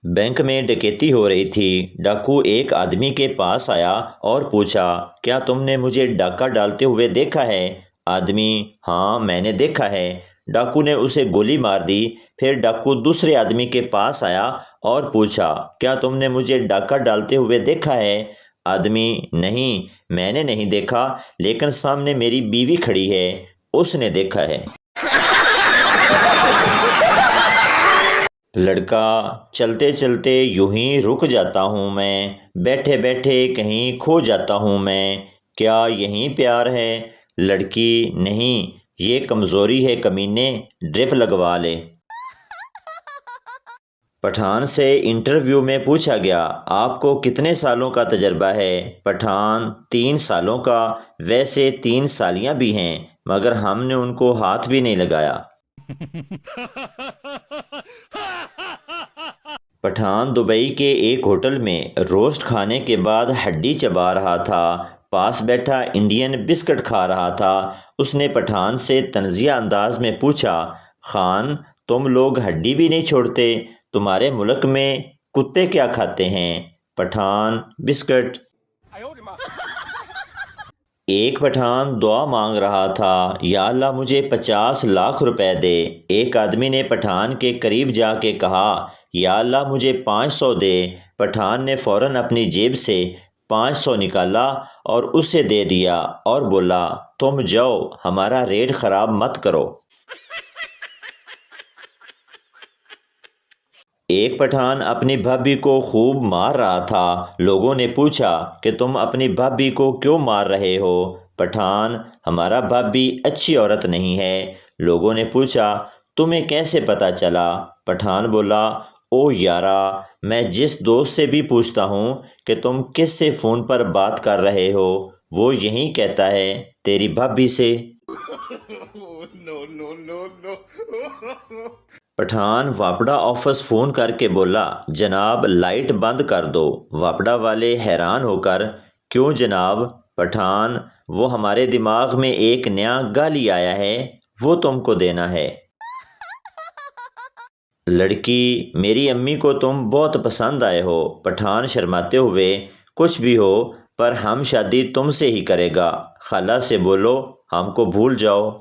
Bank में डकैती हो रही थी। डाकू एक आदमी के पास आया और पूछा, क्या तुमने मुझे डाका डालते हुए देखा है? आदमी, हाँ मैंने देखा है। डाकू ने उसे गोली मार दी। फिर डाकू दूसरे आदमी के पास आया और पूछा, क्या तुमने मुझे डाका डालते हुए देखा है? आदमी, नहीं मैंने नहीं देखा, लेकिन सामने मेरी बीवी खड़ी है, उसने देखा है। लड़का, चलते चलते यूं ही रुक जाता हूँ मैं, बैठे बैठे कहीं खो जाता हूँ मैं, क्या यही प्यार है? लड़की, नहीं ये कमज़ोरी है कमीने, ड्रिप लगवा ले। पठान से इंटरव्यू में पूछा गया, आपको कितने सालों का तजर्बा है? पठान, 3 सालों का। वैसे 3 सालियाँ भी हैं, मगर हमने उनको हाथ भी नहीं लगाया। पठान दुबई के एक होटल में रोस्ट खाने के बाद हड्डी चबा रहा था। पास बैठा इंडियन बिस्किट खा रहा था। उसने पठान से तंजिया अंदाज में पूछा, खान तुम लोग हड्डी भी नहीं छोड़ते, तुम्हारे मुल्क में कुत्ते क्या खाते हैं? पठान, बिस्किट। एक पठान दुआ मांग रहा था, या अल्लाह मुझे 50 लाख रुपए दे। एक आदमी ने पठान के करीब जाके कहा, या अल्लाह मुझे 500 दे। पठान ने फौरन अपनी जेब से 500 निकाला और उसे दे दिया और बोला, तुम जाओ, हमारा रेट ख़राब मत करो। एक पठान अपनी भाभी को खूब मार रहा था। लोगों ने पूछा कि तुम अपनी भाभी को क्यों मार रहे हो? पठान, हमारा भाभी अच्छी औरत नहीं है। लोगों ने पूछा, तुम्हें कैसे पता चला? पठान बोला, ओ यारा, मैं जिस दोस्त से भी पूछता हूँ कि तुम किस से फ़ोन पर बात कर रहे हो, वो यही कहता है, तेरी भाभी से। पठान वापडा ऑफिस फ़ोन करके बोला, जनाब लाइट बंद कर दो। वापडा वाले हैरान होकर, क्यों जनाब? पठान, वो हमारे दिमाग में एक नया गाली आया है, वो तुमको देना है। लड़की, मेरी अम्मी को तुम बहुत पसंद आए हो। पठान शर्माते हुए, कुछ भी हो, पर हम शादी तुमसे ही करेगा। खाला से बोलो, हमको भूल जाओ।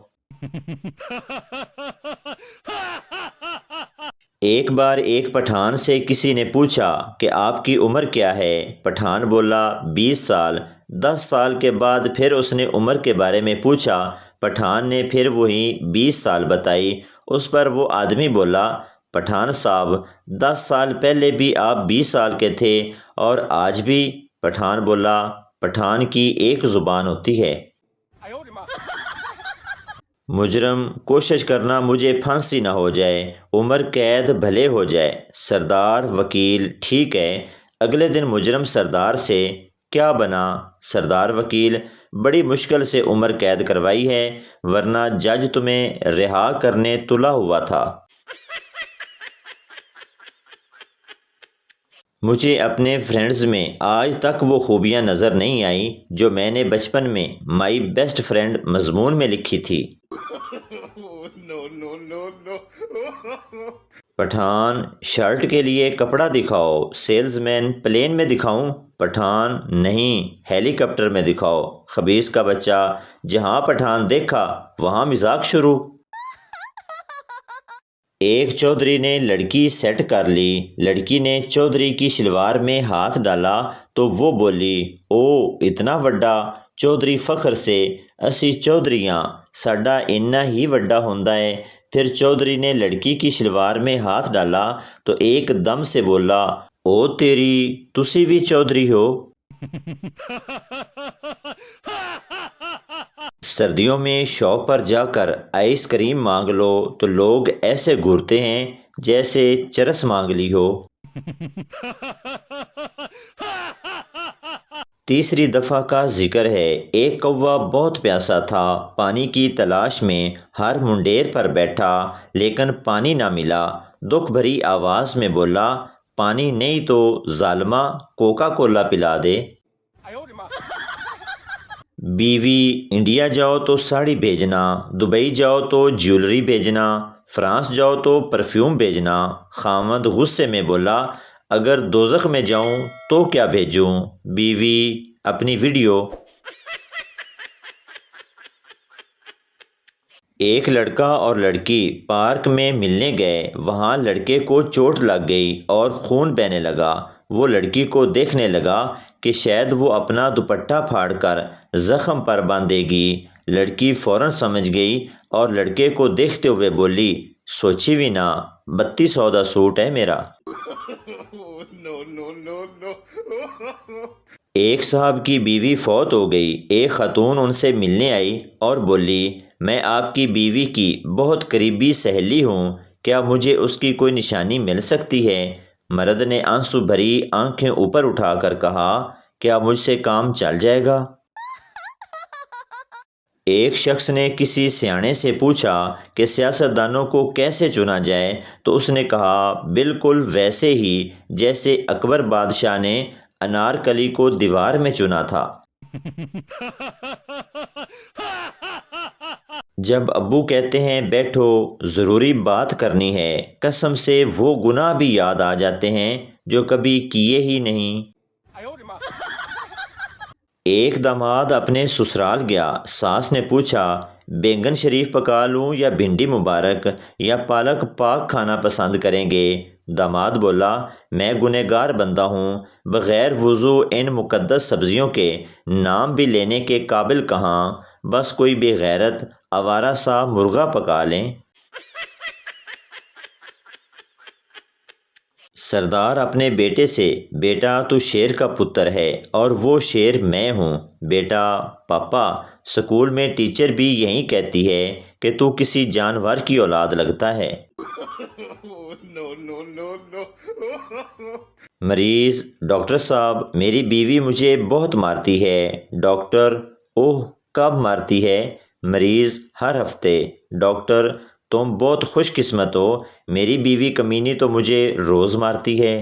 एक बार एक पठान से किसी ने पूछा कि आपकी उम्र क्या है? पठान बोला, 20 साल। 10 साल के बाद फिर उसने उम्र के बारे में पूछा। पठान ने फिर वही 20 साल बताई। उस पर वो आदमी बोला, पठान साहब, 10 साल पहले भी आप 20 साल के थे और आज भी। पठान बोला, पठान की एक ज़ुबान होती है। मुजरम, कोशिश करना मुझे फांसी ना हो जाए, उम्र कैद भले हो जाए। सरदार वकील, ठीक है। अगले दिन मुजरम सरदार से, क्या बना? सरदार वकील, बड़ी मुश्किल से उम्र कैद करवाई है, वरना जज तुम्हें रिहा करने तुला हुआ था। मुझे अपने फ्रेंड्स में आज तक वो खूबियाँ नज़र नहीं आई जो मैंने बचपन में माई बेस्ट फ्रेंड मजमून में लिखी थी। पठान, शर्ट के लिए कपड़ा दिखाओ। सेल्समैन, प्लेन में दिखाऊं? पठान, नहीं हेलीकॉप्टर में दिखाओ। खबीस का बच्चा, जहां पठान देखा वहां मजाक शुरू। एक चौधरी ने लड़की सेट कर ली। लड़की ने चौधरी की शलवार में हाथ डाला तो वो बोली, ओ इतना वड्डा। चौधरी फख्र से, असी चौधरियाँ, साडा इन्ना ही वड्डा होंदा है। फिर चौधरी ने लड़की की शलवार में हाथ डाला तो एक दम से बोला, ओ तेरी, तुसी भी चौधरी हो। सर्दियों में शॉप पर जाकर आइसक्रीम मांग लो तो लोग ऐसे घूरते हैं जैसे चरस मांग ली हो। तीसरी दफ़ा का जिक्र है। एक कौवा बहुत प्यासा था, पानी की तलाश में हर मुंडेर पर बैठा, लेकिन पानी ना मिला। दुख भरी आवाज़ में बोला, पानी नहीं तो जालमा कोका कोला पिला दे। बीवी, इंडिया जाओ तो साड़ी भेजना, दुबई जाओ तो ज्वेलरी भेजना, फ्रांस जाओ तो परफ्यूम भेजना। खामद गुस्से में बोला, اگر دوزخ میں جاؤں تو کیا بھیجوں؟ بیوی اپنی ویڈیو۔ ایک لڑکا اور لڑکی پارک میں ملنے گئے، وہاں لڑکے کو چوٹ لگ گئی اور خون بہنے لگا۔ وہ لڑکی کو دیکھنے لگا کہ شاید وہ اپنا دوپٹہ پھاڑ کر زخم پر باندھے گی۔ لڑکی فوراً سمجھ گئی اور لڑکے کو دیکھتے ہوئے بولی، سوچی بھی نہ، 3200 دا سوٹ ہے میرا۔ ایک صاحب کی بیوی فوت ہو گئی۔ ایک خاتون ان سے ملنے آئی اور بولی، میں آپ کی بیوی کی بہت قریبی سہیلی ہوں، کیا مجھے اس کی کوئی نشانی مل سکتی ہے؟ مرد نے آنسو بھری آنکھیں اوپر اٹھا کر کہا، کیا مجھ سے کام چل جائے گا؟ ایک شخص نے کسی سیانے سے پوچھا کہ سیاستدانوں کو کیسے چنا جائے، تو اس نے کہا، بالکل ویسے ہی جیسے اکبر بادشاہ نے انارکلی کو دیوار میں چنا تھا۔ جب ابو کہتے ہیں بیٹھو ضروری بات کرنی ہے، قسم سے وہ گناہ بھی یاد آ جاتے ہیں جو کبھی کیے ہی نہیں۔ ایک داماد اپنے سسرال گیا، ساس نے پوچھا، بینگن شریف پکا لوں یا بھنڈی مبارک یا پالک پاک کھانا پسند کریں گے؟ داماد بولا، میں گنہگار بندہ ہوں، بغیر وضو ان مقدس سبزیوں کے نام بھی لینے کے قابل کہاں، بس کوئی بے غیرت آوارہ سا مرغا پکا لیں۔ سردار اپنے بیٹے سے، بیٹا تو شیر کا پتر ہے اور وہ شیر میں ہوں۔ بیٹا، پاپا، سکول میں ٹیچر بھی یہی کہتی ہے کہ تو کسی جانور کی اولاد لگتا ہے۔ مریض، ڈاکٹر صاحب میری بیوی مجھے بہت مارتی ہے۔ ڈاکٹر، اوہ کب مارتی ہے؟ مریض، ہر ہفتے۔ ڈاکٹر، تم بہت خوش قسمت ہو، میری بیوی کمینی تو مجھے روز مارتی ہے۔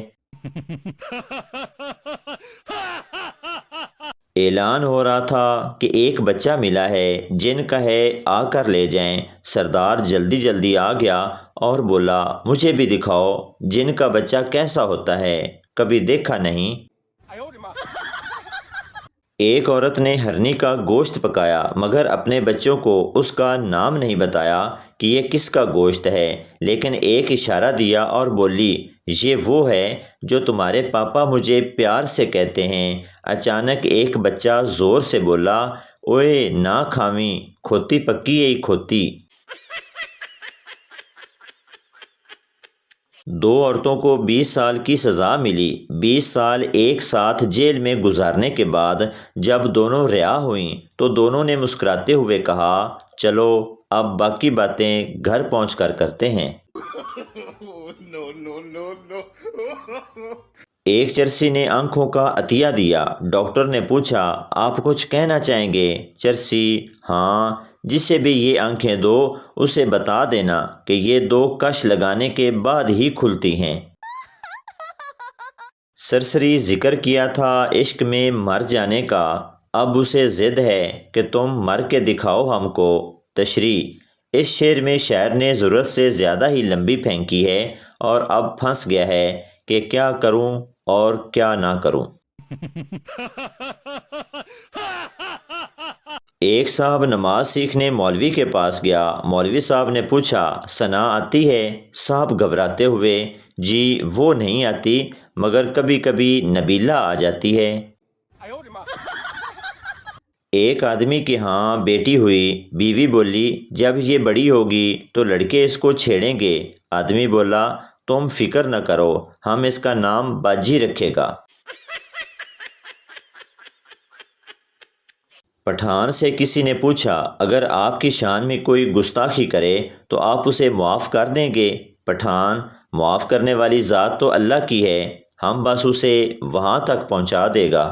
اعلان ہو رہا تھا کہ ایک بچہ ملا ہے، جن کا ہے آ کر لے جائیں۔ سردار جلدی جلدی آ گیا اور بولا، مجھے بھی دکھاؤ جن کا بچہ کیسا ہوتا ہے، کبھی دیکھا نہیں۔ ایک عورت نے ہرنی کا گوشت پکایا مگر اپنے بچوں کو اس کا نام نہیں بتایا کہ یہ کس کا گوشت ہے، لیکن ایک اشارہ دیا اور بولی، یہ وہ ہے جو تمہارے پاپا مجھے پیار سے کہتے ہیں۔ اچانک ایک بچہ زور سے بولا، اوئے نہ کھاویں، کھوتی پکی ای کھوتی۔ دو عورتوں کو 20 سال کی سزا ملی۔ 20 سال ایک ساتھ جیل میں گزارنے کے بعد جب دونوں رہا ہوئیں تو دونوں نے مسکراتے ہوئے کہا، چلو اب باقی باتیں گھر پہنچ کر کرتے ہیں۔ ایک چرسی نے آنکھوں کا عطیہ دیا۔ ڈاکٹر نے پوچھا، آپ کچھ کہنا چاہیں گے؟ چرسی، ہاں، جسے بھی یہ آنکھیں دو اسے بتا دینا کہ یہ 2 کش لگانے کے بعد ہی کھلتی ہیں۔ سرسری ذکر کیا تھا عشق میں مر جانے کا، اب اسے ضد ہے کہ تم مر کے دکھاؤ ہم کو۔ تشریح، اس شعر میں شاعر نے ضرورت سے زیادہ ہی لمبی پھینکی ہے اور اب پھنس گیا ہے کہ کیا کروں اور کیا نہ کروں۔ ایک صاحب نماز سیکھنے مولوی کے پاس گیا۔ مولوی صاحب نے پوچھا، ثنا آتی ہے؟ صاحب گھبراتے ہوئے، جی وہ نہیں آتی مگر کبھی کبھی نبیلہ آ جاتی ہے۔ ایک آدمی کے ہاں بیٹی ہوئی، بیوی بولی، جب یہ بڑی ہوگی تو لڑکے اس کو چھیڑیں گے۔ آدمی بولا، تم فکر نہ کرو، ہم اس کا نام باجی رکھے گا۔ پٹھان سے کسی نے پوچھا، اگر آپ کی شان میں کوئی گستاخی کرے تو آپ اسے معاف کر دیں گے؟ پٹھان، معاف کرنے والی ذات تو اللہ کی ہے، ہم بس اسے وہاں تک پہنچا دے گا۔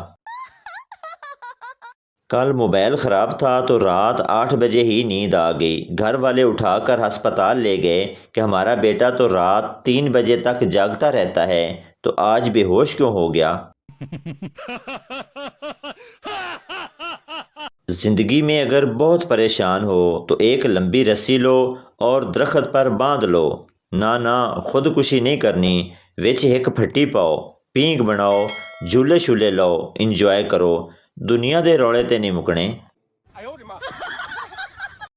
کل موبائل خراب تھا تو رات 8 بجے ہی نیند آ گئی۔ گھر والے اٹھا کر ہسپتال لے گئے کہ ہمارا بیٹا تو رات 3 بجے تک جاگتا رہتا ہے، تو آج بے ہوش کیوں ہو گیا؟ زندگی میں اگر بہت پریشان ہو تو ایک لمبی رسی لو اور درخت پر باندھ لو۔ نہ خودکشی نہیں کرنی، विच हिक फट्टी पाओ, पींग बनाओ, झूले शूले लाओ, इंजॉय करो। दुनिया दे रौले ते नहीं मुकने।